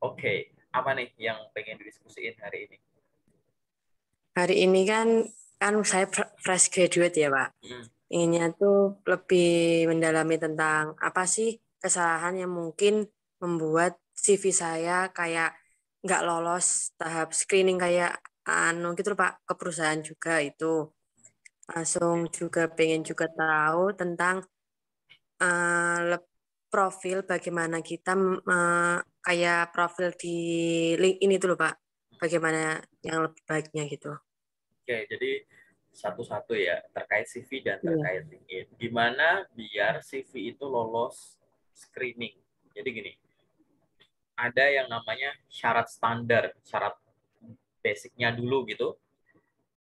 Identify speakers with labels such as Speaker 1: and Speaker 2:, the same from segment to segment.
Speaker 1: Oke, apa nih yang pengen didiskusiin hari ini?
Speaker 2: Hari ini kan saya fresh graduate ya, Pak.
Speaker 1: Hmm,
Speaker 2: Inginnya tuh lebih mendalami tentang apa sih kesalahan yang mungkin membuat CV saya kayak nggak lolos tahap screening kayak gitu loh, Pak, ke perusahaan juga itu. Langsung juga pengen juga tahu tentang profil bagaimana kita kayak profil di LinkedIn itu loh, Pak. Bagaimana yang lebih baiknya gitu.
Speaker 1: oke, jadi satu-satu ya terkait CV dan
Speaker 2: Iya.
Speaker 1: terkait LinkedIn. Gimana biar CV itu lolos screening? Jadi gini, ada yang namanya syarat standar, syarat basicnya dulu gitu.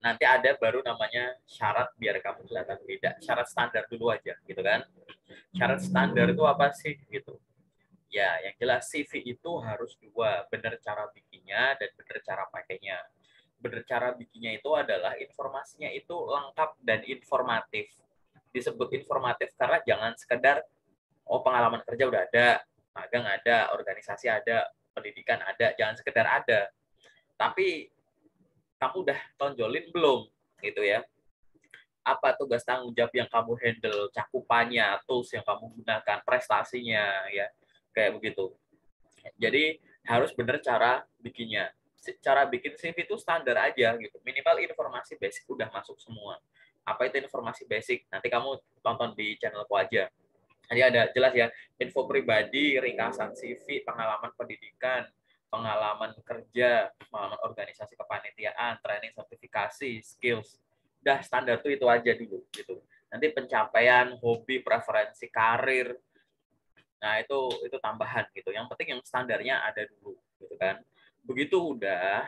Speaker 1: Nanti ada baru namanya syarat biar kamu kelihatan beda. Syarat standar dulu aja gitu kan. Syarat standar itu apa sih gitu? Ya, yang jelas CV itu harus dua, benar cara bikinnya dan benar cara pakainya. Benar cara bikinnya itu adalah informasinya itu lengkap dan informatif. Disebut informatif karena jangan sekedar oh pengalaman kerja udah ada, magang ada, organisasi ada, pendidikan ada, jangan sekedar ada. Tapi kamu udah tonjolin belum gitu ya. Apa tugas tanggung jawab yang kamu handle, cakupannya, tools yang kamu gunakan, prestasinya ya. Kayak begitu. Jadi harus benar cara bikinnya. Cara bikin CV itu standar aja gitu. Minimal informasi basic udah masuk semua. Apa itu informasi basic? Nanti kamu tonton di channelku aja. Jadi ada jelas ya, info pribadi, ringkasan CV, pengalaman pendidikan, pengalaman kerja, pengalaman organisasi kepanitiaan, training sertifikasi, skills. Udah standar tuh itu aja dulu gitu. Nanti pencapaian, hobi, preferensi karir, nah, itu tambahan gitu. Yang penting yang standarnya ada dulu, gitu kan. Begitu udah,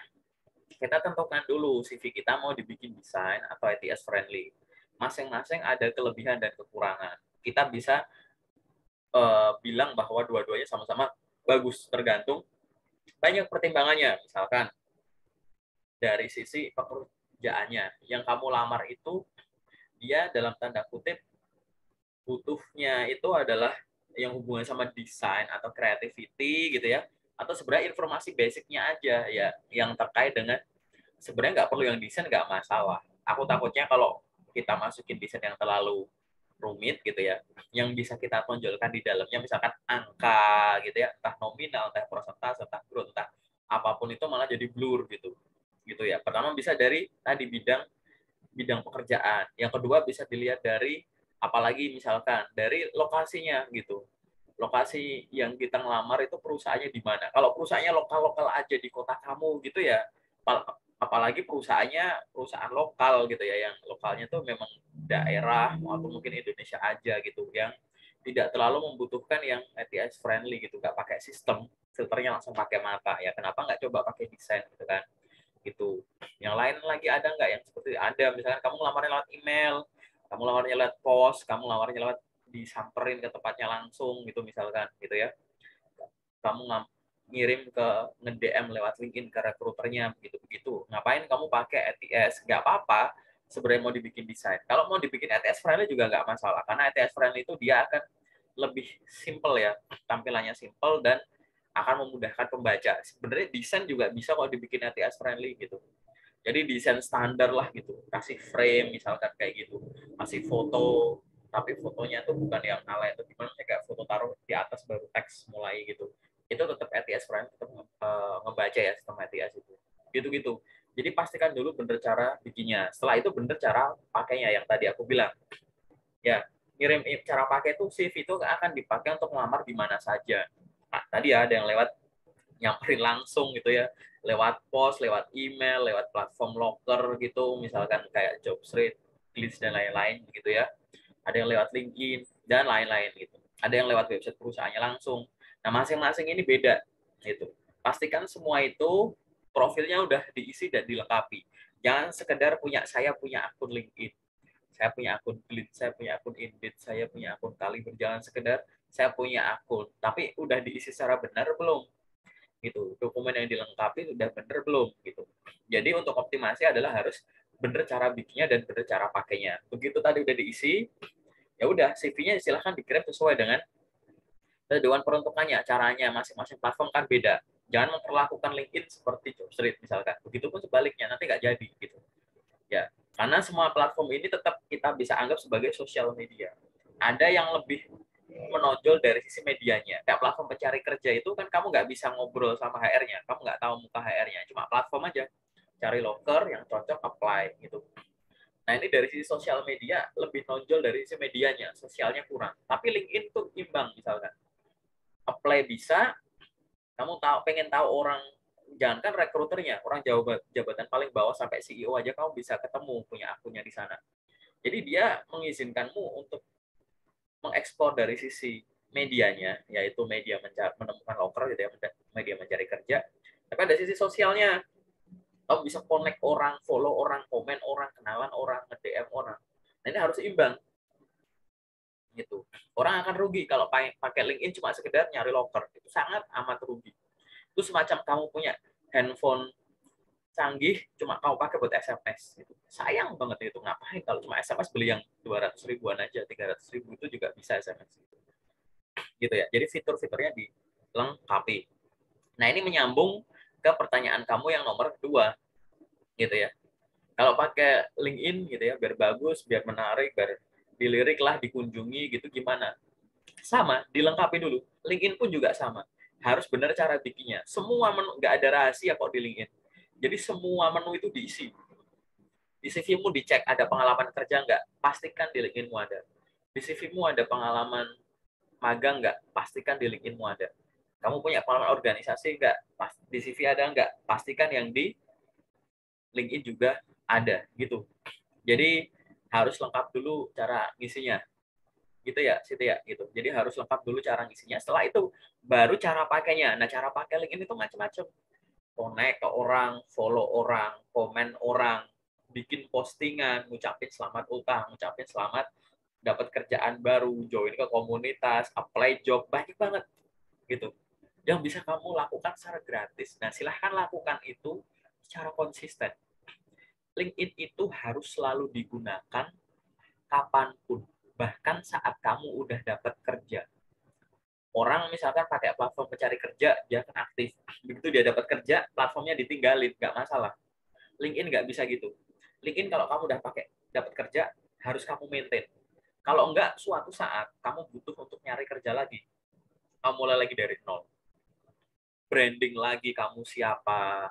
Speaker 1: kita tentukan dulu CV kita mau dibikin desain atau ITS friendly. Masing-masing ada kelebihan dan kekurangan. Kita bisa bilang bahwa dua-duanya sama-sama bagus, tergantung banyak pertimbangannya. Misalkan dari sisi pekerjaannya, yang kamu lamar itu dia dalam tanda kutip butuhnya itu adalah yang hubungan sama desain atau creativity gitu ya, atau sebenarnya informasi basicnya aja ya yang terkait dengan sebenarnya nggak perlu yang desain nggak masalah. Aku takutnya kalau kita masukin desain yang terlalu rumit gitu ya, yang bisa kita tonjolkan di dalamnya misalkan angka gitu ya, entah nominal, entah persentase, entah growth, entah apapun itu malah jadi blur gitu ya. Pertama bisa dari tadi bidang bidang pekerjaan. Yang kedua bisa dilihat dari apalagi misalkan dari lokasinya gitu. Lokasi yang kita ngelamar itu perusahaannya di mana. Kalau perusahaannya lokal-lokal aja di kota kamu gitu ya. Apalagi perusahaannya perusahaan lokal gitu ya, yang lokalnya tuh memang daerah atau mungkin Indonesia aja gitu, yang tidak terlalu membutuhkan yang ATS friendly gitu, nggak pakai sistem filternya langsung pakai mata ya, kenapa nggak coba pakai desain gitu kan gitu. Yang lain lagi ada nggak yang seperti ada misalkan kamu ngelamarnya lewat email, kamu lamarnya lewat pos, kamu lamarnya lewat disamperin ke tempatnya langsung gitu misalkan gitu ya. Kamu ngirim ke nge-DM lewat LinkedIn ke rekruternya begitu-begitu. Ngapain kamu pakai ATS? Nggak apa-apa sebenarnya mau dibikin desain. Kalau mau dibikin ATS friendly juga nggak masalah karena ATS friendly itu dia akan lebih simple ya, tampilannya simple dan akan memudahkan pembaca. Sebenarnya desain juga bisa kalau dibikin ATS friendly gitu. Jadi desain standar lah gitu, kasih frame misalkan kayak gitu, kasih foto, tapi fotonya tuh bukan yang ala itu gimana kayak foto taruh di atas baru teks mulai gitu. Itu tetap ATS friendly, tetap ngebaca ya sistem ATS itu. Gitu-gitu. Jadi pastikan dulu bener cara bikinnya. Setelah itu bener cara pakainya yang tadi aku bilang. Ya, ngirim cara pakai itu CV itu akan dipakai untuk melamar di mana saja. Nah, tadi ya ada yang lewat nyamperin langsung gitu ya, lewat pos, lewat email, lewat platform locker gitu, misalkan kayak Jobstreet, Glitch dan lain-lain gitu ya. Ada yang lewat LinkedIn dan lain-lain gitu. Ada yang lewat website perusahaannya langsung. Nah, masing-masing ini beda gitu. Pastikan semua itu profilnya udah diisi dan dilengkapi. Jangan sekedar saya punya akun LinkedIn, saya punya akun Glitch, saya punya akun Indeed, saya punya akun Kali berjalan sekedar saya punya akun, tapi udah diisi secara benar belum? Gitu. Dokumen yang dilengkapi sudah benar belum gitu. Jadi untuk optimasi adalah harus benar cara bikinnya dan benar cara pakainya. Begitu tadi udah diisi, ya udah CV-nya silahkan dikirim sesuai dengan dewan peruntukannya. Caranya masing-masing platform kan beda. Jangan memperlakukan LinkedIn seperti Jobstreet misalkan. Begitupun sebaliknya, nanti nggak jadi gitu. Ya, karena semua platform ini tetap kita bisa anggap sebagai sosial media. Ada yang lebih menonjol dari sisi medianya. Kayak platform pencari kerja itu kan kamu nggak bisa ngobrol sama HR-nya, kamu nggak tahu muka HR-nya, cuma platform aja. Cari loker yang cocok, apply gitu. Nah, ini dari sisi sosial media lebih nonjol dari sisi medianya, sosialnya kurang. Tapi LinkedIn tuh imbang misalkan. Apply bisa, kamu tahu pengen tahu orang, jangankan rekruternya, orang jabatan paling bawah sampai CEO aja kamu bisa ketemu, punya akunnya di sana. Jadi dia mengizinkanmu untuk mengeksplor dari sisi medianya, yaitu media menemukan loker gitu ya, media mencari kerja. Tapi ada sisi sosialnya, kamu bisa connect orang, follow orang, komen orang, kenalan orang, nge-DM orang. Nah, ini harus imbang gitu. Orang akan rugi kalau pakai LinkedIn cuma sekedar nyari loker. Itu sangat amat rugi. Itu semacam kamu punya handphone canggih cuma kamu pakai buat SMS gitu. Sayang banget itu. Ngapain kalau cuma SMS beli yang 200 ribuan aja, 300 ribu itu juga bisa SMS gitu ya. Jadi fitur-fiturnya dilengkapi. Nah, ini menyambung ke pertanyaan kamu yang nomor kedua gitu ya. Kalau pakai LinkedIn gitu ya, biar bagus, biar menarik, biar dilirik lah, dikunjungi gitu gimana? Sama, dilengkapi dulu. LinkedIn pun juga sama. Harus benar cara bikinnya. Semua menu, nggak ada rahasia kok di LinkedIn. Jadi semua menu itu diisi. Di CV-mu dicek ada pengalaman kerja nggak? Pastikan di LinkedIn-mu ada. Di CV-mu ada pengalaman magang nggak? Pastikan di LinkedIn-mu ada. Kamu punya pengalaman organisasi nggak? Di CV ada nggak? Pastikan yang di LinkedIn juga ada gitu. Jadi harus lengkap dulu cara ngisinya. Gitu ya, Siti ya, gitu. Jadi harus lengkap dulu cara ngisinya. Setelah itu baru cara pakainya. Nah, cara pakai LinkedIn itu macam-macam. Connect ke orang, follow orang, komen orang, bikin postingan, ngucapin selamat utang, ngucapin selamat dapat kerjaan baru, join ke komunitas, apply job, banyak banget gitu. Yang bisa kamu lakukan secara gratis. Nah, silahkan lakukan itu secara konsisten. LinkedIn itu harus selalu digunakan kapanpun, bahkan saat kamu udah dapat kerja. Orang misalkan pakai platform pencari kerja, dia kan aktif. Begitu dia dapat kerja, platformnya ditinggalin, nggak masalah. LinkedIn nggak bisa gitu. LinkedIn kalau kamu udah pakai, dapat kerja, harus kamu maintain. Kalau enggak, suatu saat kamu butuh untuk nyari kerja lagi. Kamu mulai lagi dari nol. Branding lagi kamu siapa,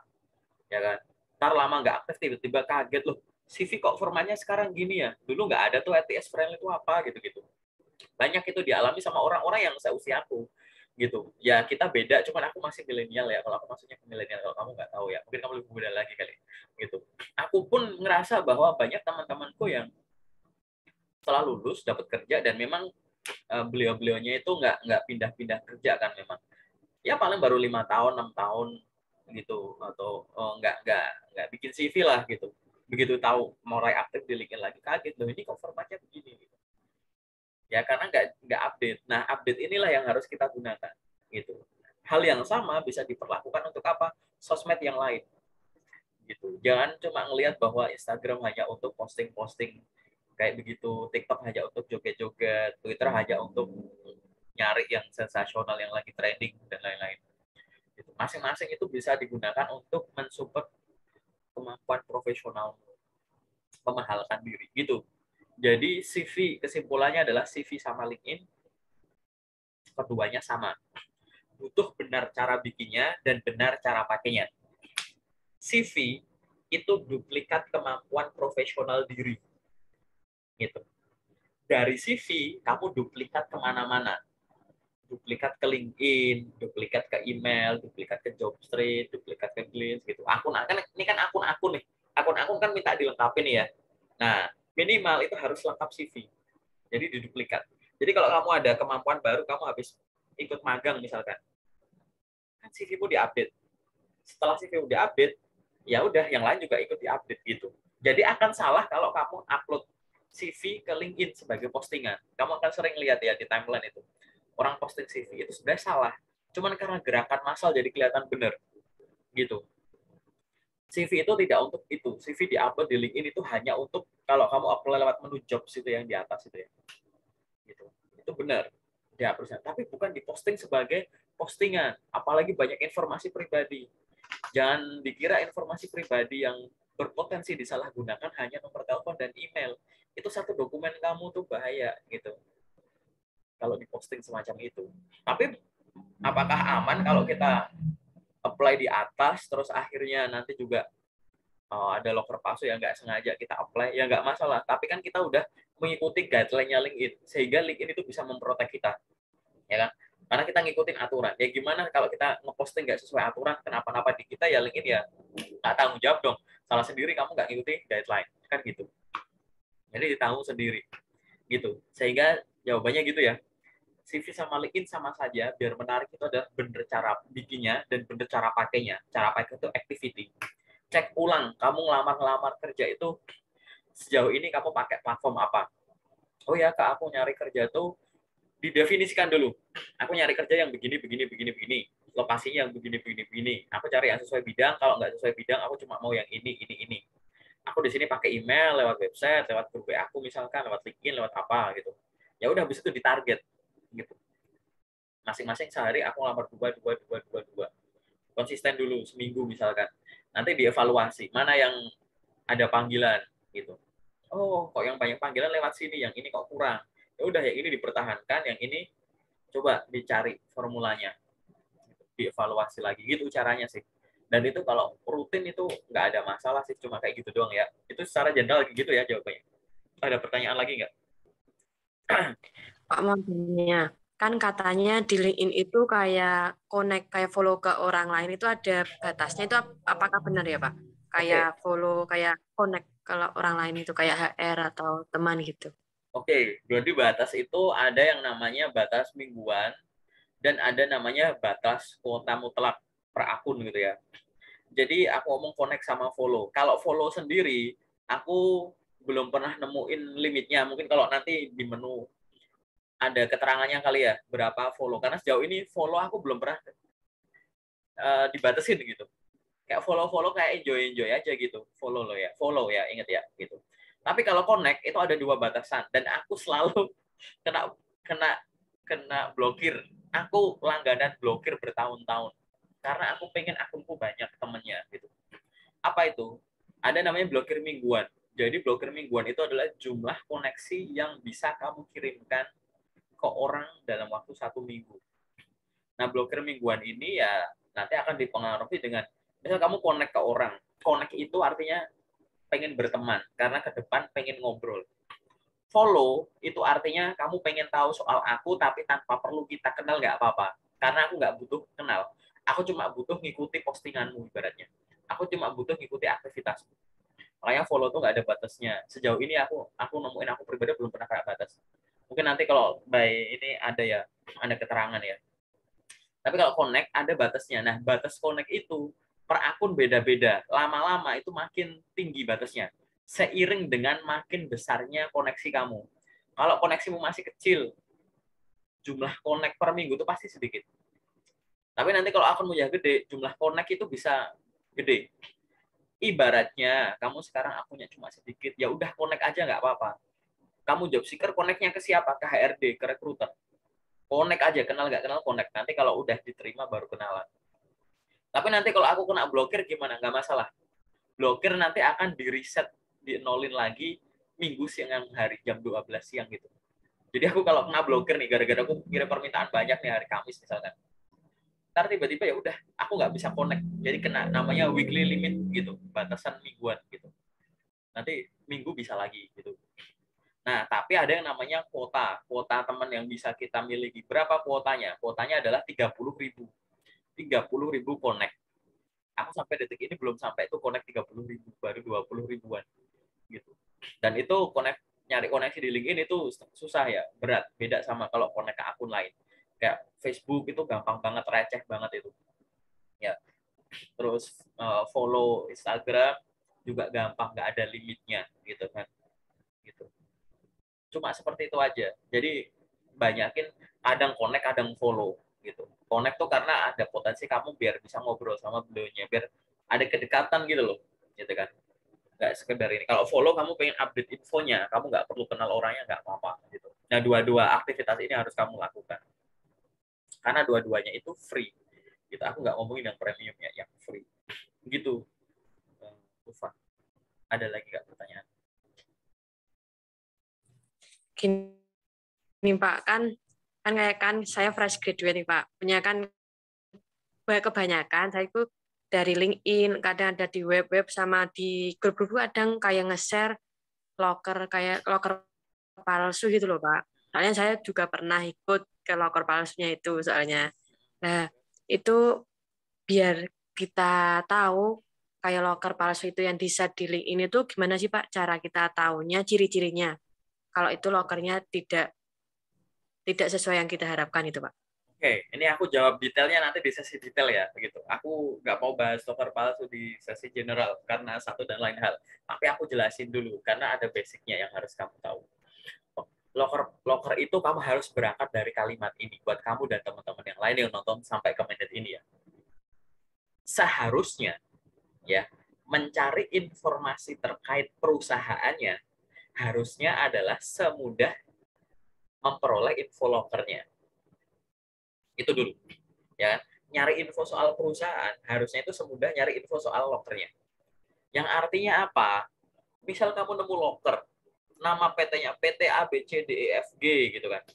Speaker 1: ya kan? Ntar lama nggak aktif, tiba-tiba kaget loh. CV kok formatnya sekarang gini ya? Dulu nggak ada tuh ATS friendly itu apa gitu-gitu. Banyak itu dialami sama orang-orang yang seusia aku gitu. Ya kita beda, cuman aku masih milenial ya. Kalau aku maksudnya milenial, kalau kamu nggak tahu ya, mungkin kamu lebih muda lagi kali gitu. Aku pun ngerasa bahwa banyak teman-temanku yang setelah lulus dapat kerja dan memang beliau-beliaunya itu nggak pindah-pindah kerja kan memang. Ya paling baru 5 tahun 6 tahun gitu atau nggak bikin CV lah gitu. Begitu tahu mulai aktif di LinkedIn lagi kaget loh, ini kok formatnya begini gitu. Ya karena nggak update. Nah, update inilah yang harus kita gunakan gitu. Hal yang sama bisa diperlakukan untuk apa? Sosmed yang lain gitu. Jangan cuma ngelihat bahwa Instagram hanya untuk posting-posting kayak begitu, TikTok hanya untuk joget-joget, Twitter hanya untuk nyari yang sensasional yang lagi trending dan lain-lain. Gitu. Masing-masing itu bisa digunakan untuk mensupport kemampuan profesional, memahalkan diri gitu. Jadi CV kesimpulannya adalah CV sama LinkedIn keduanya sama. Butuh benar cara bikinnya dan benar cara pakainya. CV itu duplikat kemampuan profesional diri. Gitu. Dari CV, kamu duplikat kemana-mana. Duplikat ke LinkedIn, duplikat ke email, duplikat ke Jobstreet, duplikat ke Glints, gitu. Ini kan akun-akun nih. Akun-akun kan minta dilengkapi nih ya. Nah, minimal itu harus lengkap CV. Jadi diduplikat. Jadi kalau kamu ada kemampuan baru, kamu habis ikut magang misalkan, kan CV-mu diupdate. Setelah CV udah update, ya udah yang lain juga ikut diupdate gitu. Jadi akan salah kalau kamu upload CV ke LinkedIn sebagai postingan. Kamu akan sering lihat ya di timeline itu. Orang posting CV itu sebenarnya salah. Cuman karena gerakan massal jadi kelihatan benar. Gitu. CV itu tidak untuk itu. CV di-upload di LinkedIn itu hanya untuk kalau kamu upload lewat menu jobs itu yang di atas itu ya. Gitu. Itu benar. Ya, tapi bukan diposting sebagai postingan, apalagi banyak informasi pribadi. Jangan dikira informasi pribadi yang berpotensi disalahgunakan hanya nomor telepon dan email. Itu satu dokumen kamu tuh bahaya gitu. Kalau diposting semacam itu. Tapi apakah aman kalau kita apply di atas terus akhirnya nanti juga ada loker palsu yang nggak sengaja kita apply, ya nggak masalah. Tapi kan kita udah mengikuti guideline-nya LinkedIn, sehingga LinkedIn itu bisa memprotek kita, ya kan? Karena kita ngikutin aturan. Ya gimana kalau kita ngeposting nggak sesuai aturan, kenapa-napa di kita, ya LinkedIn ya nggak tanggung jawab dong. Salah sendiri kamu nggak ngikutin guideline, kan gitu. Jadi ditanggung sendiri, gitu. Sehingga jawabannya gitu ya. CV sama LinkedIn sama saja, biar menarik itu adalah bener cara bikinnya dan bener cara pakainya. Cara pakai itu activity. Cek ulang, kamu ngelamar-ngelamar kerja itu sejauh ini kamu pakai platform apa? Oh ya, Kak, aku nyari kerja tuh didefinisikan dulu. Aku nyari kerja yang begini, begini, begini, begini. Lokasinya yang begini, begini, begini. Aku cari yang sesuai bidang. Kalau nggak sesuai bidang, aku cuma mau yang ini. Aku di sini pakai email, lewat website, lewat grup WA aku misalkan, lewat LinkedIn, lewat apa gitu. Ya udah, habis itu ditarget gitu. Masing-masing sehari aku lamar dua. Konsisten dulu seminggu misalkan. Nanti dievaluasi mana yang ada panggilan gitu. Oh, kok yang banyak panggilan lewat sini, yang ini kok kurang. Ya udah, yang ini dipertahankan, yang ini coba dicari formulanya, dievaluasi lagi gitu caranya sih. Dan itu kalau rutin itu nggak ada masalah sih, cuma kayak gitu doang ya. Itu secara general gitu ya jawabannya. Ada pertanyaan lagi nggak?
Speaker 2: Pak modelnya kan katanya di LinkedIn itu kayak connect, kayak follow ke orang lain itu ada batasnya, itu apakah benar ya Pak? Kayak
Speaker 1: Oke,
Speaker 2: follow, kayak connect kalau orang lain itu kayak HR atau teman gitu.
Speaker 1: oke. Jadi batas itu ada yang namanya batas mingguan dan ada namanya batas kuota mutlak per akun gitu ya. Jadi aku ngomong connect sama follow. Kalau follow sendiri, aku belum pernah nemuin limitnya. Mungkin kalau nanti di menu ada keterangannya kali ya, berapa follow. Karena sejauh ini follow aku belum pernah dibatasin gitu. Kayak follow-follow kayak enjoy-enjoy aja gitu. Follow ya, inget ya gitu. Tapi kalau connect itu ada dua batasan dan aku selalu kena kena kena blokir. Aku langganan blokir bertahun-tahun karena aku pengen akunku banyak temennya gitu. Apa itu? Ada namanya blokir mingguan. Jadi blokir mingguan itu adalah jumlah koneksi yang bisa kamu kirimkan ke orang dalam waktu 1 minggu. Nah, blokir mingguan ini ya nanti akan dipengaruhi dengan misal kamu connect ke orang. Connect itu artinya pengen berteman karena ke depan pengen ngobrol. Follow itu artinya kamu pengen tahu soal aku tapi tanpa perlu kita kenal, nggak apa-apa. Karena aku nggak butuh kenal. Aku cuma butuh ngikuti postinganmu ibaratnya. Aku cuma butuh ngikuti aktivitasmu. Makanya follow tuh nggak ada batasnya. Sejauh ini aku nemuin aku pribadi belum pernah kayak batas. Mungkin nanti kalau by ini ada ya, ada keterangan ya. Tapi kalau connect ada batasnya. Nah, batas connect itu per akun beda-beda. Lama-lama itu makin tinggi batasnya. Seiring dengan makin besarnya koneksi kamu. Kalau koneksimu masih kecil, jumlah connect per minggu itu pasti sedikit. Tapi nanti kalau akunmu ya gede, jumlah connect itu bisa gede. Ibaratnya kamu sekarang akunnya cuma sedikit, ya udah connect aja nggak apa-apa. Kamu job seeker connect-nya ke siapa? Ke HRD, ke recruiter. Connect aja, kenal nggak kenal connect. Nanti kalau udah diterima baru kenalan. Tapi nanti kalau aku kena blokir gimana? Nggak masalah. Blokir nanti akan di-reset, di-nolin lagi minggu siang hari jam 12 siang gitu. Jadi aku kalau kena blokir nih, gara-gara aku kirim permintaan banyak nih hari Kamis misalkan. Ntar tiba-tiba ya udah, aku nggak bisa connect. Jadi kena namanya weekly limit gitu, batasan mingguan gitu. Nanti minggu bisa lagi gitu. Nah, tapi ada yang namanya kuota. Kuota teman yang bisa kita miliki. Berapa kuotanya? Kuotanya adalah 30.000. 30.000 connect. Aku sampai detik ini belum sampai itu connect 30.000, baru 20 ribuan gitu. Dan itu nyari koneksi di LinkedIn itu susah ya, berat, beda sama kalau connect ke akun lain. Kayak Facebook itu gampang banget, receh banget itu. Ya, terus follow Instagram juga gampang, nggak ada limitnya gitu kan. Gitu. Cuma seperti itu aja. Jadi banyakin kadang connect, kadang follow gitu. Connect tuh karena ada potensi kamu biar bisa ngobrol sama beliaunya, biar ada kedekatan gitu loh, gitu kan. Nggak sekedar ini. Kalau follow kamu pengen update infonya, kamu nggak perlu kenal orangnya, nggak apa-apa gitu. Nah, dua-dua aktivitas ini harus kamu lakukan. karena dua-duanya itu free. Gitu. Aku nggak ngomongin yang premium ya, yang free. Gitu. Ufan. Ada lagi nggak pertanyaan?
Speaker 2: Gini Pak, kan saya fresh graduate nih Pak. Punya kan kebanyakan saya itu dari LinkedIn, kadang ada di web-web sama di grup-grup kadang kayak nge-share kayak loker palsu gitu loh Pak. Soalnya saya juga pernah ikut ke loker palsunya itu soalnya. Nah, itu biar kita tahu kayak loker palsu itu yang di-set di LinkedIn itu gimana sih Pak cara kita tahunya, ciri-cirinya. Kalau itu lokernya tidak sesuai yang kita harapkan itu Pak.
Speaker 1: Oke, ini aku jawab detailnya nanti di sesi detail ya, begitu. Aku nggak mau bahas loker palsu di sesi general karena satu dan lain hal. Tapi aku jelasin dulu karena ada basicnya yang harus kamu tahu. Loker itu kamu harus berangkat dari kalimat ini buat kamu dan teman-teman yang lain yang nonton sampai ke menit ini ya. Seharusnya ya mencari informasi terkait perusahaannya harusnya adalah semudah memperoleh info lokernya. Itu dulu. Ya, nyari info soal perusahaan harusnya itu semudah nyari info soal lokernya. Yang artinya apa? Misal kamu nemu loker, nama PT-nya PT A B C D E F G gitu kan.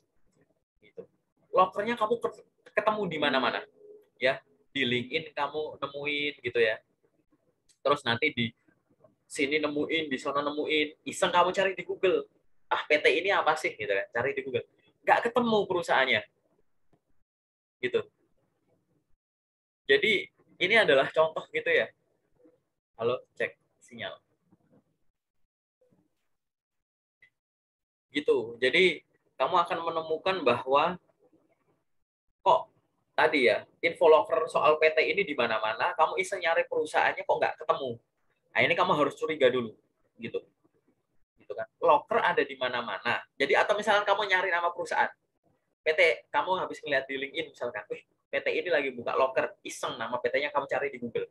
Speaker 1: Gitu. Lokernya kamu ketemu di mana-mana. Ya, di LinkedIn kamu nemuin gitu ya. Terus nanti di sini nemuin, di sana nemuin, iseng kamu cari di Google. Ah, PT ini apa sih gitu kan. Cari di Google. Nggak ketemu perusahaannya. Gitu. Jadi ini adalah contoh gitu ya. Halo, cek sinyal. Gitu. Jadi kamu akan menemukan bahwa kok tadi ya, info locker soal PT ini di mana-mana, kamu iseng nyari perusahaannya kok nggak ketemu. Nah, ini kamu harus curiga dulu. Gitu. Gitu kan. Locker ada di mana-mana. Jadi atau misalkan kamu nyari nama perusahaan. PT, kamu habis ngeliat di LinkedIn misalkan, wih, PT ini lagi buka locker, iseng nama PT-nya kamu cari di Google.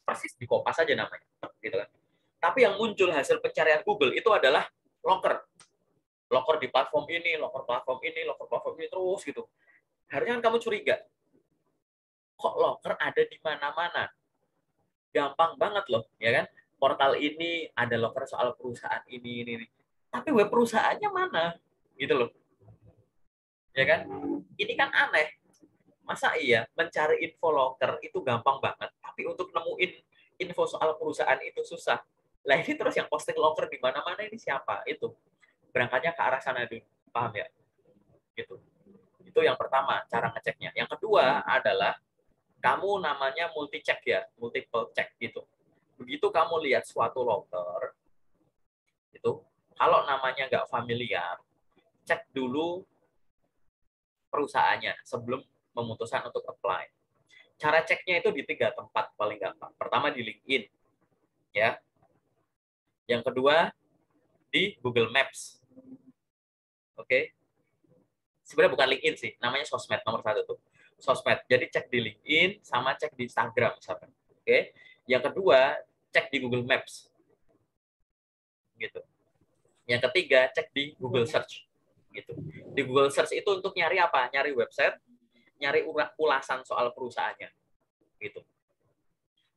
Speaker 1: Persis di Kompas aja namanya. Gitu kan. Tapi yang muncul hasil pencarian Google itu adalah locker. Locker di platform ini, locker platform ini, locker platform ini terus gitu. Harusnya kan kamu curiga, kok locker ada di mana-mana? Gampang banget loh, ya kan? Portal ini ada locker soal perusahaan ini. Tapi web perusahaannya mana? Gitu loh. Ya kan? Ini kan aneh. Masa iya mencari info locker itu gampang banget, tapi untuk nemuin info soal perusahaan itu susah. Lah ini terus yang posting locker di mana-mana ini siapa? Itu. Berangkatnya ke arah sana dulu. Paham ya? Gitu. Itu yang pertama, cara ngeceknya. Yang kedua adalah kamu namanya multi check ya, multiple check gitu. Begitu kamu lihat suatu locker, itu kalau namanya nggak familiar, cek dulu perusahaannya sebelum memutuskan untuk apply. Cara ceknya itu di 3 tempat paling gampang. Pertama di LinkedIn, ya. Yang kedua di Google Maps, oke. Sebenarnya bukan LinkedIn sih, namanya sosmed nomor 1 tuh. Sosmed. Jadi cek di LinkedIn sama cek di Instagram misalkan. Oke. Yang kedua, cek di Google Maps. Gitu. Yang ketiga, cek di Google Search. Gitu. Di Google Search itu untuk nyari apa? Nyari website, nyari ulasan soal perusahaannya. Gitu.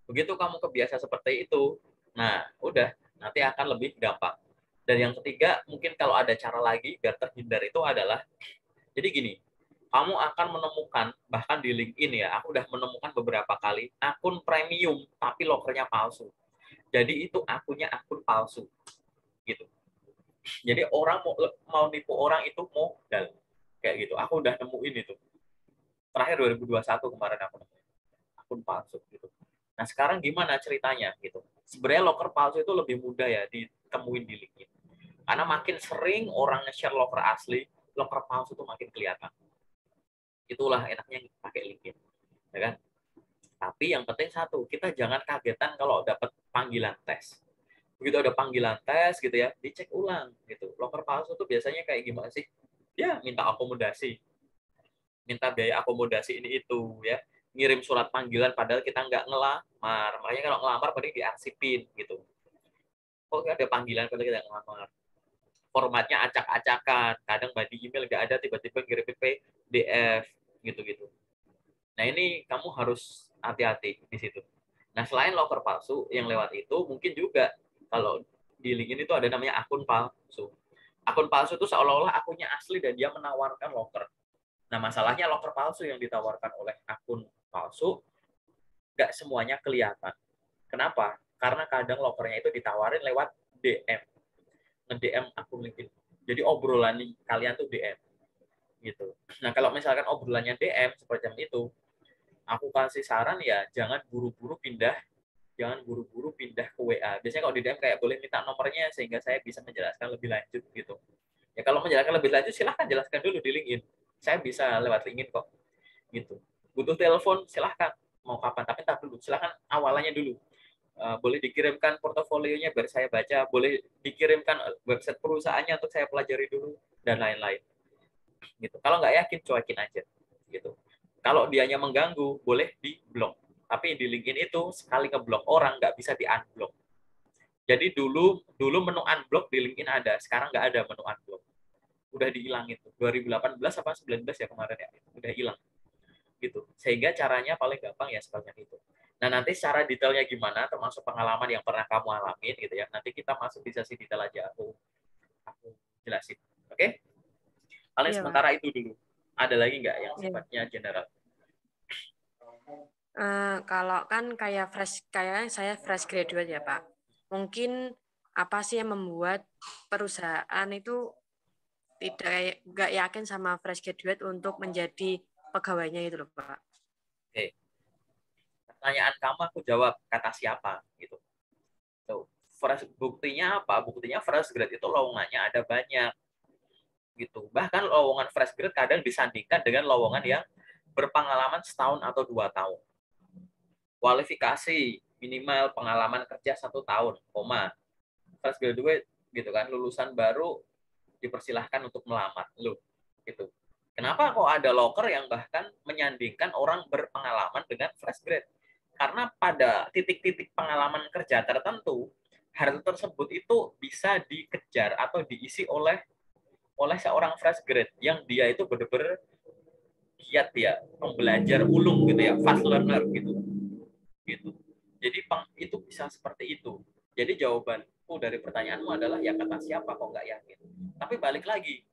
Speaker 1: Begitu kamu kebiasa seperti itu, nah udah, nanti akan lebih gampang. Dan yang ketiga, mungkin kalau ada cara lagi biar terhindar itu adalah, jadi gini, kamu akan menemukan, bahkan di LinkedIn ya, aku udah menemukan beberapa kali akun premium, tapi lokernya palsu. Jadi itu akunnya akun palsu. Gitu. Jadi orang mau nipu orang itu modal. Kayak gitu. Aku udah nemuin itu. Terakhir 2021 kemarin aku nemuin akun palsu gitu. Nah, sekarang gimana ceritanya gitu. Sebenarnya loker palsu itu lebih mudah ya ditemuin di LinkedIn. Karena makin sering orang nge-share loker asli, loker palsu itu makin kelihatan. Itulah enaknya pakai LinkedIn. Ya kan? Tapi yang penting satu, kita jangan kagetan kalau dapat panggilan tes. Begitu ada panggilan tes gitu ya, dicek ulang gitu. Loker palsu tuh biasanya kayak gimana sih? Ya, minta akomodasi. Minta biaya akomodasi ini itu ya. Ngirim surat panggilan padahal kita nggak ngelamar. Makanya kalau ngelamar paling diarsipin gitu. Kok ada panggilan padahal kita ngelamar. Formatnya acak-acakan. Kadang body email nggak ada, tiba-tiba ngirim PDF. gitu-gitu. Nah, ini kamu harus hati-hati di situ. Nah, selain loker palsu yang lewat itu, mungkin juga kalau di LinkedIn itu ada namanya akun palsu. Akun palsu itu seolah-olah akunnya asli dan dia menawarkan loker. Nah, masalahnya loker palsu yang ditawarkan oleh akun palsu nggak semuanya kelihatan. Kenapa? Karena kadang lokernya itu ditawarin lewat DM, nge-DM akun LinkedIn. Jadi obrolan kalian tuh DM gitu. Nah, kalau misalkan obrolannya DM seperti itu, aku kasih saran ya jangan buru-buru pindah ke WA. Biasanya kalau di DM kayak boleh minta nomornya sehingga saya bisa menjelaskan lebih lanjut gitu. Ya kalau menjelaskan lebih lanjut silahkan jelaskan dulu di LinkedIn. Saya bisa lewat LinkedIn kok gitu. Butuh telepon silahkan mau kapan tapi tak dulu silahkan awalannya dulu. Boleh dikirimkan portofolionya biar saya baca, boleh dikirimkan website perusahaannya untuk saya pelajari dulu dan lain-lain gitu. Kalau nggak yakin cuekin aja gitu. Kalau dianya mengganggu boleh di blok. Tapi di LinkedIn itu sekali ngeblok orang nggak bisa di unblock. Jadi dulu menu unblock di LinkedIn ada, sekarang nggak ada menu unblock. Udah dihilangin tuh. 2018 apa 19 ya kemarin ya, udah hilang gitu. Sehingga caranya paling gampang ya seperti itu. Nah, nanti secara detailnya gimana, termasuk pengalaman yang pernah kamu alamin gitu ya. Nanti kita masuk di sesi detail aja aku jelasin. Oke? Paling
Speaker 2: Iya, Pak.
Speaker 1: sementara itu dulu. Ada lagi nggak yang
Speaker 2: Iya.
Speaker 1: sifatnya general?
Speaker 2: Kalau kan kayak saya fresh graduate ya, Pak. Mungkin apa sih yang membuat perusahaan itu nggak yakin sama fresh graduate untuk menjadi pegawainya itu loh, Pak.
Speaker 1: Oke. Pertanyaan kamu aku jawab kata siapa gitu. Tuh. Fresh, buktinya apa? Buktinya fresh grade itu lowongannya ada banyak gitu. Bahkan lowongan fresh grade kadang disandingkan dengan lowongan yang berpengalaman setahun atau 2 tahun. Kualifikasi minimal pengalaman kerja 1 tahun, koma. Fresh graduate gitu kan, lulusan baru dipersilahkan untuk melamar lu gitu. Kenapa kok ada loker yang bahkan menyandingkan orang berpengalaman dengan fresh grade? Karena pada titik-titik pengalaman kerja tertentu, hal tersebut itu bisa dikejar atau diisi oleh oleh seorang fresh grade yang dia itu benar-benar giat ya, pembelajar ulung gitu ya, fast learner gitu. Gitu. Jadi itu bisa seperti itu. Jadi jawabanku dari pertanyaanmu adalah ya kata siapa kok nggak yakin. Tapi balik lagi,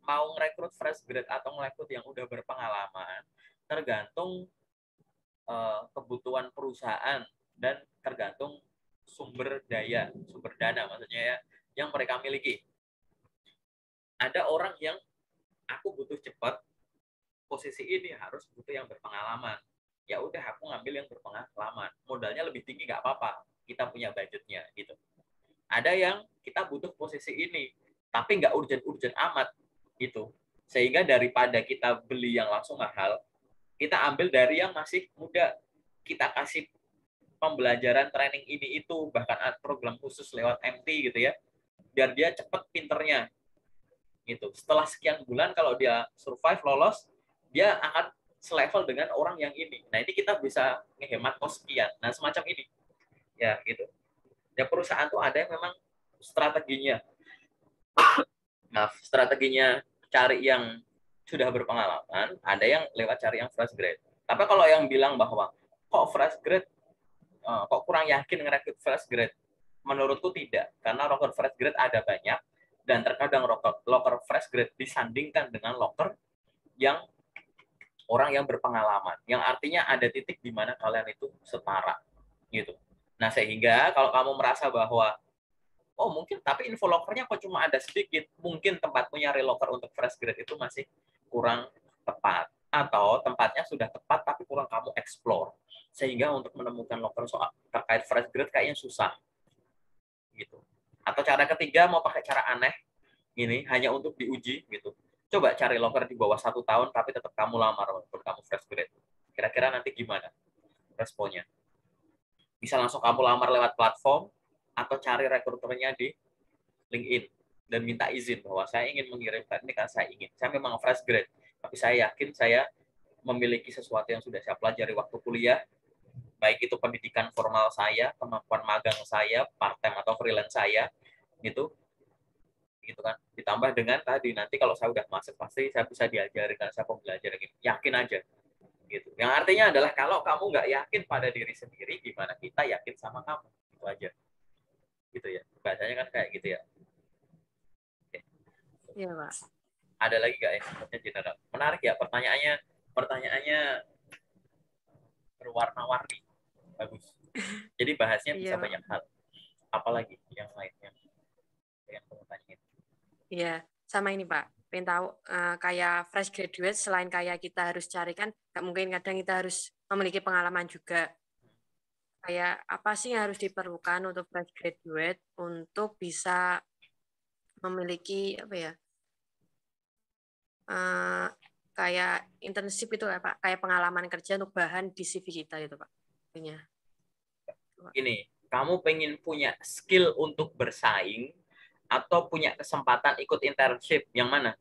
Speaker 1: mau ngerekrut fresh grade atau ngerekrut yang udah berpengalaman, tergantung kebutuhan perusahaan dan tergantung sumber dana maksudnya ya, yang mereka miliki. Ada orang yang aku butuh cepat, posisi ini harus butuh yang berpengalaman. Ya udah aku ngambil yang berpengalaman. Modalnya lebih tinggi nggak apa-apa. Kita punya budgetnya gitu. Ada yang kita butuh posisi ini, tapi nggak urgent-urgent amat gitu. Sehingga daripada kita beli yang langsung mahal, kita ambil dari yang masih muda. Kita kasih pembelajaran training ini itu, bahkan program khusus lewat MT gitu ya, biar dia cepet pinternya gitu. Setelah sekian bulan kalau dia survive lolos, dia akan selevel dengan orang yang ini. Nah, ini kita bisa ngehemat kos sekian. Nah, semacam ini. Ya, gitu. Ya, perusahaan tuh ada yang memang strateginya. Nah, strateginya cari yang sudah berpengalaman, ada yang lewat cari yang fresh grade. Tapi kalau yang bilang bahwa kok fresh grade, kok kurang yakin ngerekrut fresh grade, menurutku tidak. Karena locker fresh grade ada banyak, dan terkadang locker fresh grade disandingkan dengan locker yang orang yang berpengalaman, yang artinya ada titik di mana kalian itu setara gitu. Nah, sehingga kalau kamu merasa bahwa oh mungkin tapi info lokernya kok cuma ada sedikit, mungkin tempatmu nyari loker untuk fresh grade itu masih kurang tepat, atau tempatnya sudah tepat tapi kurang kamu explore, sehingga untuk menemukan loker soal terkait fresh grade kayaknya susah gitu. Atau cara ketiga mau pakai cara aneh ini hanya untuk diuji gitu. Coba cari loker di bawah 1 tahun tapi tetap kamu lamar walaupun kamu fresh grade. Kira-kira nanti gimana responnya? Bisa langsung kamu lamar lewat platform atau cari rekruternya di LinkedIn dan minta izin bahwa saya ingin mengirimkan ini karena saya ingin. Saya memang fresh grade, tapi saya yakin saya memiliki sesuatu yang sudah saya pelajari waktu kuliah, baik itu pendidikan formal saya, kemampuan magang saya, part time atau freelance saya, gitu. gitu kan. Ditambah dengan tadi nanti kalau saya udah masuk pasti saya bisa diajari karena saya pembelajar gitu. Yakin aja gitu. Yang artinya adalah kalau kamu nggak yakin pada diri sendiri, gimana kita yakin sama kamu? Itu aja. Gitu ya. Bahasanya kan kayak gitu ya. Oke.
Speaker 2: Iya, Pak.
Speaker 1: Ada lagi nggak ya? General. Menarik ya pertanyaannya. Pertanyaannya berwarna-warni. Bagus. Jadi bahasnya
Speaker 2: Iya,
Speaker 1: bisa
Speaker 2: Pak.
Speaker 1: banyak hal. Apalagi yang lainnya yang kamu tanyain.
Speaker 2: Iya, sama ini Pak. Pengen tahu kayak fresh graduate selain kayak kita harus cari kan, nggak mungkin kadang kita harus memiliki pengalaman juga. Kayak apa sih yang harus diperlukan untuk fresh graduate untuk bisa memiliki apa ya? eh, kayak internship itu ya Pak, kayak pengalaman kerja untuk bahan di CV kita itu Pak. Punya.
Speaker 1: Ini, kamu pengen punya skill untuk bersaing atau punya kesempatan ikut internship? Yang mana?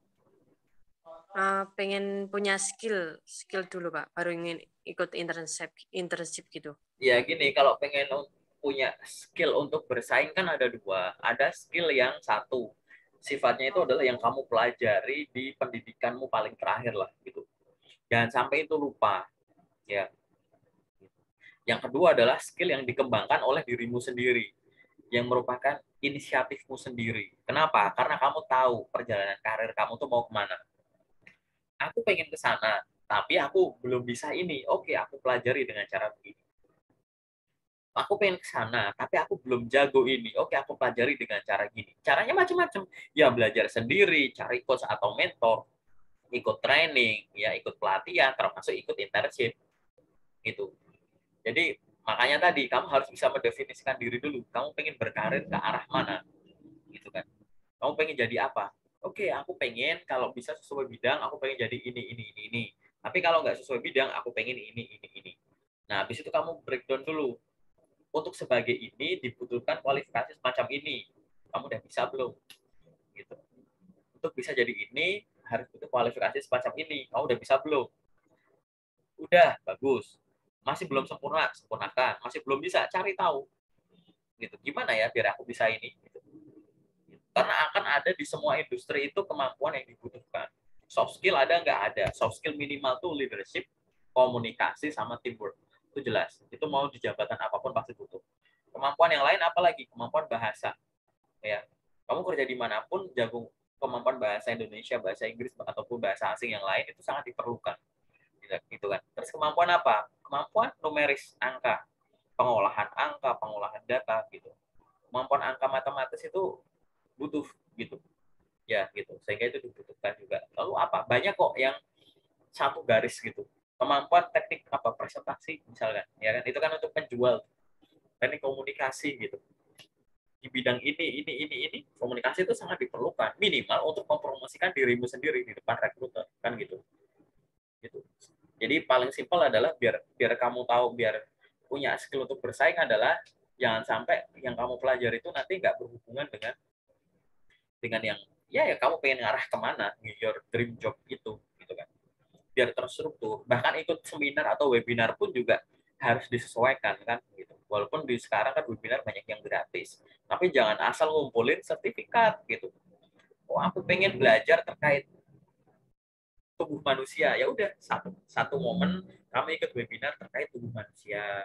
Speaker 2: Pengen punya skill dulu Pak, baru ingin ikut internship gitu.
Speaker 1: Ya gini, kalau pengen punya skill untuk bersaing kan ada dua. Ada skill yang satu, sifatnya itu adalah yang kamu pelajari di pendidikanmu paling terakhir lah gitu. Jangan sampai itu lupa. Ya. Yang kedua adalah skill yang dikembangkan oleh dirimu sendiri, yang merupakan inisiatifmu sendiri. Kenapa? Karena kamu tahu perjalanan karir kamu tuh mau kemana. Aku pengen ke sana, tapi aku belum bisa ini. Oke, aku pelajari dengan cara begini. Aku pengen ke sana, tapi aku belum jago ini. Oke, aku pelajari dengan cara gini. Caranya macam-macam. Ya, belajar sendiri, cari coach atau mentor, ikut training, ya ikut pelatihan, termasuk ikut internship. Gitu. Jadi, makanya tadi, kamu harus bisa mendefinisikan diri dulu. Kamu pengen berkarir ke arah mana? Gitu kan. Kamu pengen jadi apa? Oke, aku pengen kalau bisa sesuai bidang, aku pengen jadi ini. Tapi kalau nggak sesuai bidang, aku pengen ini. Nah, habis itu kamu breakdown dulu. Untuk sebagai ini dibutuhkan kualifikasi semacam ini. Kamu udah bisa belum? Gitu. Untuk bisa jadi ini harus butuh kualifikasi semacam ini. Kamu udah bisa belum? Udah, bagus. Masih belum sempurna, sempurnakan. Masih belum bisa, cari tahu. Gitu. Gimana ya biar aku bisa ini? Gitu. Karena akan ada di semua industri itu kemampuan yang dibutuhkan. Soft skill ada nggak ada. Soft skill minimal tuh leadership, komunikasi, sama teamwork. Itu jelas. Itu mau di jabatan apapun pasti butuh. Kemampuan yang lain apalagi? Kemampuan bahasa. Ya, kamu kerja dimanapun jago kemampuan bahasa Indonesia, bahasa Inggris ataupun bahasa asing yang lain itu sangat diperlukan, gitu kan. Terus kemampuan apa? Kemampuan numeris, angka, pengolahan data, gitu. Kemampuan angka matematis itu butuh, gitu. Ya, gitu. Sehingga itu dibutuhkan juga. Lalu apa? Banyak kok yang satu garis gitu. Kemampuan teknik apa? Presentasi misalkan, ya kan? Itu kan untuk penjual, teknik komunikasi gitu di bidang ini komunikasi itu sangat diperlukan minimal untuk mempromosikan dirimu sendiri di depan rekruter kan gitu gitu. Jadi paling simpel adalah biar biar kamu tahu biar punya skill untuk bersaing adalah jangan sampai yang kamu pelajari itu nanti nggak berhubungan dengan yang ya kamu pengen ngarah kemana your dream job itu gitu kan. Biar terstruktur, bahkan ikut seminar atau webinar pun juga harus disesuaikan kan gitu. Walaupun di sekarang kan webinar banyak yang gratis, tapi jangan asal ngumpulin sertifikat gitu. Oh, aku pengen belajar terkait tubuh manusia, ya udah satu satu momen kami ikut webinar terkait tubuh manusia,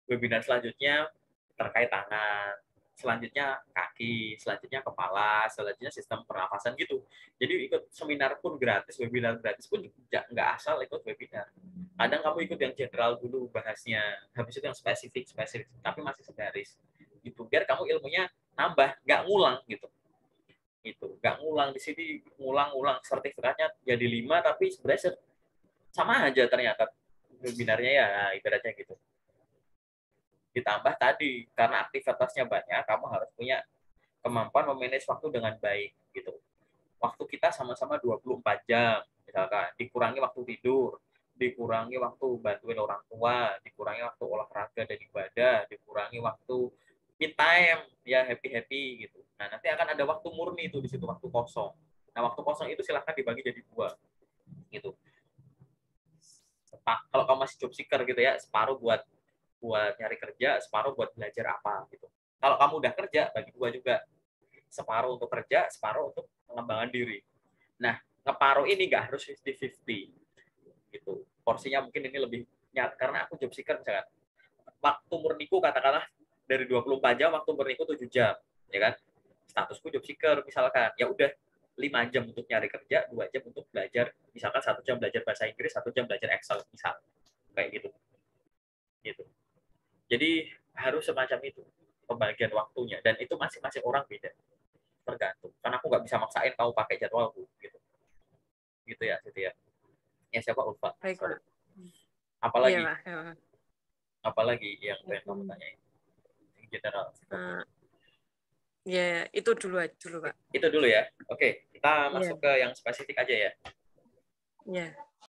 Speaker 1: webinar selanjutnya terkait tangan, selanjutnya kaki, selanjutnya kepala, selanjutnya sistem pernafasan gitu. Jadi ikut seminar pun gratis, webinar gratis pun nggak asal ikut webinar. Kadang kamu ikut yang general dulu bahasnya, habis itu yang spesifik, tapi masih segaris. Gitu, biar kamu ilmunya nambah, nggak ngulang gitu. Gitu, nggak ngulang di sini, ngulang-ngulang sertifikatnya jadi 5, tapi sebenarnya sama aja ternyata webinarnya ya, ibaratnya gitu. Ditambah tadi karena aktivitasnya banyak, kamu harus punya kemampuan memanage waktu dengan baik gitu. Waktu kita sama-sama 24 jam misalkan, dikurangi waktu tidur, dikurangi waktu bantuin orang tua, dikurangi waktu olahraga dan ibadah, dikurangi waktu me time ya happy gitu. Nah, nanti akan ada waktu murni itu di situ, waktu kosong. Nah, waktu kosong itu silahkan dibagi jadi 2 gitu. Kalau kamu masih job seeker gitu ya, separuh buat buat nyari kerja, separuh buat belajar apa gitu. Kalau kamu udah kerja, bagi 2 juga. separuh untuk kerja, separuh untuk pengembangan diri. Nah, ngeparuh ini nggak harus 50-50 gitu. Porsinya mungkin ini lebih karena aku job seeker misalkan. Waktu murniku katakanlah dari 24 jam, waktu murniku 7 jam, ya kan? Statusku job seeker misalkan. Ya udah 5 jam untuk nyari kerja, 2 jam untuk belajar, misalkan 1 jam belajar bahasa Inggris, 1 jam belajar Excel, misal. Kayak gitu. Gitu. Jadi harus semacam itu pembagian waktunya, dan itu masing-masing orang beda, tergantung. Karena aku nggak bisa maksain kamu pakai jadwalku gitu. Gitu ya, gitu ya. Ya siapa Ulfa?
Speaker 2: Baik,
Speaker 1: Sorry.
Speaker 2: Pak. Iya,
Speaker 1: Apalagi?
Speaker 2: Pak. Ya, Pak.
Speaker 1: Apalagi yang pengen kamu
Speaker 2: Hmm.
Speaker 1: tanyain? Yang general sifatnya.
Speaker 2: Ya, itu dulu, Pak.
Speaker 1: Itu dulu ya. Oke, kita masuk
Speaker 2: Iya.
Speaker 1: ke yang spesifik aja ya.
Speaker 2: Iya.